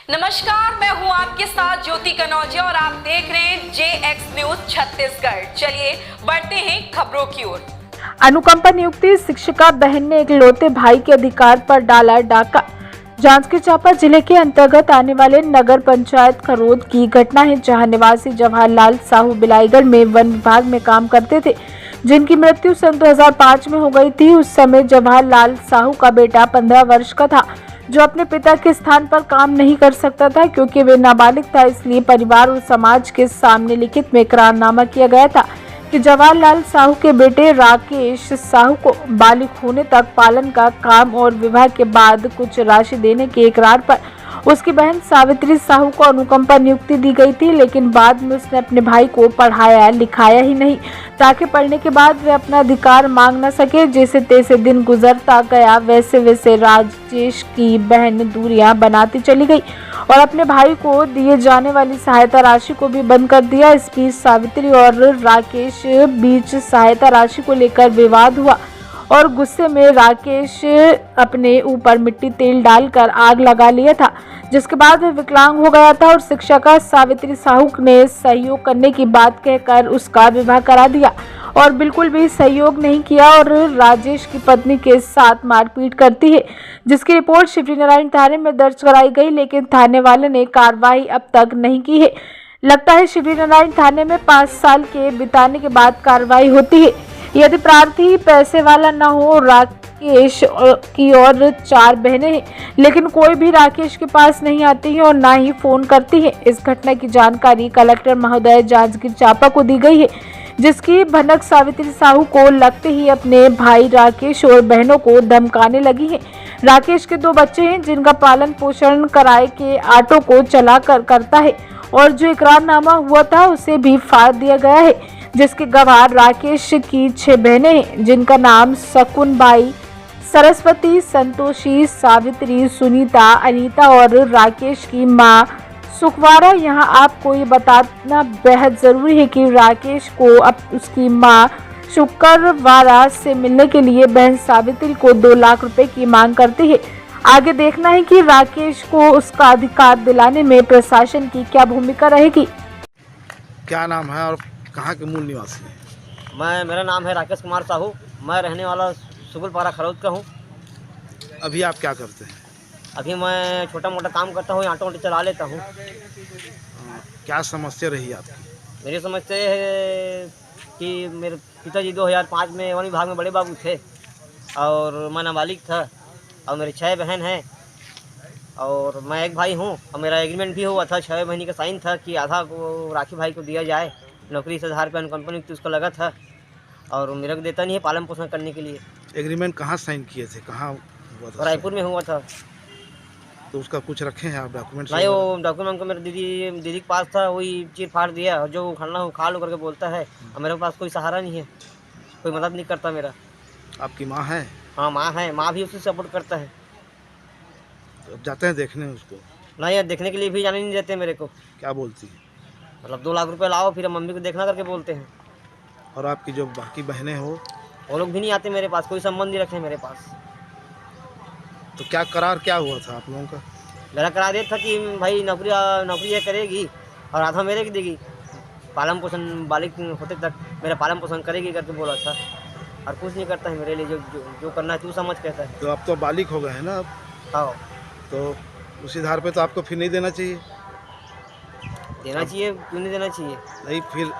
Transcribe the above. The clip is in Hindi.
नमस्कार, मैं हूं आपके साथ ज्योति कनौजिया और आप देख रहे हैं JX न्यूज छत्तीसगढ़। चलिए बढ़ते हैं खबरों की ओर। अनुकंपा नियुक्ति, शिक्षिका बहन ने इकलौते भाई के अधिकार पर डाला डाका। जांजगीर चांपा जिले के अंतर्गत आने वाले नगर पंचायत खरोद की घटना है, जहां निवासी जवाहरलाल साहू बिलाईगढ़ में वन विभाग में काम करते थे, जिनकी मृत्यु सन 2005 में हो गई थी। उस समय जवाहरलाल साहू का बेटा 15 वर्ष का था, जो अपने पिता के स्थान पर काम नहीं कर सकता था क्योंकि वे नाबालिग था। इसलिए परिवार और समाज के सामने लिखित में इकरारनामा किया गया था कि जवाहरलाल साहू के बेटे राकेश साहू को बालिग होने तक पालन का काम और विवाह के बाद कुछ राशि देने के इकरार पर उसकी बहन सावित्री साहू को अनुकंपा नियुक्ति दी गई थी। लेकिन बाद में उसने अपने भाई को पढ़ाया लिखाया ही नहीं, ताकि पढ़ने के बाद वे अपना अधिकार मांग न सके। जैसे तैसे दिन गुजरता गया, वैसे वैसे राजेश की बहन दूरियां बनाती चली गई और अपने भाई को दिए जाने वाली सहायता राशि को भी बंद कर दिया। इस बीच सावित्री और राकेश बीच सहायता राशि को लेकर विवाद हुआ और गुस्से में राकेश अपने ऊपर मिट्टी तेल डालकर आग लगा लिया था, जिसके बाद वह विकलांग हो गया था और शिक्षिका सावित्री साहू ने सहयोग करने की बात कहकर उसका विवाह करा दिया और बिल्कुल भी सहयोग नहीं किया और राजेश की पत्नी के साथ मारपीट करती है, जिसकी रिपोर्ट शिवरीनारायण थाने में दर्ज कराई गई, लेकिन थाने वाले ने कार्रवाई अब तक नहीं की है। लगता है शिवरीनारायण थाने में 5 साल के बिताने के बाद कार्रवाई होती है। यदि प्रार्थी पैसे वाला न हो, राकेश की और 4 बहनें हैं, लेकिन कोई भी राकेश के पास नहीं आती है और ना ही फोन करती है। इस घटना की जानकारी कलेक्टर महोदय जांजगीर चांपा को दी गई है, जिसकी भनक सावित्री साहू को लगते ही अपने भाई राकेश और बहनों को धमकाने लगी है। राकेश के 2 बच्चे हैं, जिनका पालन पोषण किराए के ऑटो को चलाकर करता है और जो इकरारनामा हुआ था उसे भी फाड़ दिया गया है, जिसके गवाह राकेश की 6 बहनें हैं, जिनका नाम शकुन बाई, सरस्वती, संतोषी, सावित्री, सुनीता, अनीता और राकेश की मां सुखवारा। यहाँ आपको ये बताना बेहद जरूरी है कि राकेश को अब उसकी मां शुक्रवारा से मिलने के लिए बहन सावित्री को 2 लाख रुपए की मांग करती है। आगे देखना है कि राकेश को उसका अधिकार दिलाने में प्रशासन की क्या भूमिका रहेगी। क्या नाम है और कहाँ के मूल निवासी हैं? मेरा नाम है राकेश कुमार साहू। मैं रहने वाला सुगुलपारा खरौद का हूँ। अभी आप क्या करते हैं? अभी मैं छोटा मोटा काम करता हूँ, ऑटो चला लेता हूँ। क्या समस्या रही आपकी? मेरी समस्या ये है कि मेरे पिताजी 2005 में वन विभाग में बड़े बाबू थे और मैं नाबालिग था और मेरे 6 बहन हैं और मैं एक भाई हूँ और मेरा एग्रीमेंट भी हुआ था, 6 महीने का साइन था कि आधा को राखी भाई को दिया जाए। नौकरी से आधार पर अनुकंपा नियुक्ति उसको लगा था और मेरे को देता नहीं है पालन पोषण करने के लिए। एग्रीमेंट कहाँ साइन किए थे, कहाँ हुआ था? रायपुर में हुआ था। तो उसका कुछ रखे हैं आप डॉक्यूमेंट्स? भाई वो डॉक्यूमेंट को मेरे दीदी के पास था, वही चीर फाड़ दिया और जो खाना हो खा लो करके बोलता है और मेरे पास कोई सहारा नहीं है, कोई मदद नहीं करता मेरा। आपकी माँ है? हाँ माँ है, माँ भी उसी सपोर्ट करता है। तो अब जाते हैं देखने उसको? नहीं, देखने के लिए भी जाने नहीं देते मेरे को। क्या बोलती है? मतलब 2 लाख रुपए लाओ फिर मम्मी को देखना करके बोलते हैं। और आपकी जो बाकी बहनें हो वो लोग भी नहीं आते मेरे पास, कोई संबंध नहीं रखे मेरे पास। तो क्या करार क्या हुआ था आप लोगों का? मेरा करा दिया था कि भाई नौकरी ये करेगी और आधा मेरे की देगी, पालन पोषण बालिग होते तक मेरा पालन पोषण करेगी करके बोला था और कुछ नहीं करता है मेरे लिए। जो करना है तू समझ कहता है। तो आप तो बालिग हो गए हैं ना अब? हाँ। तो उसी आधार पे तो आपको फिर नहीं देना चाहिए? देना चाहिए, क्यों नहीं देना चाहिए? नहीं, फिर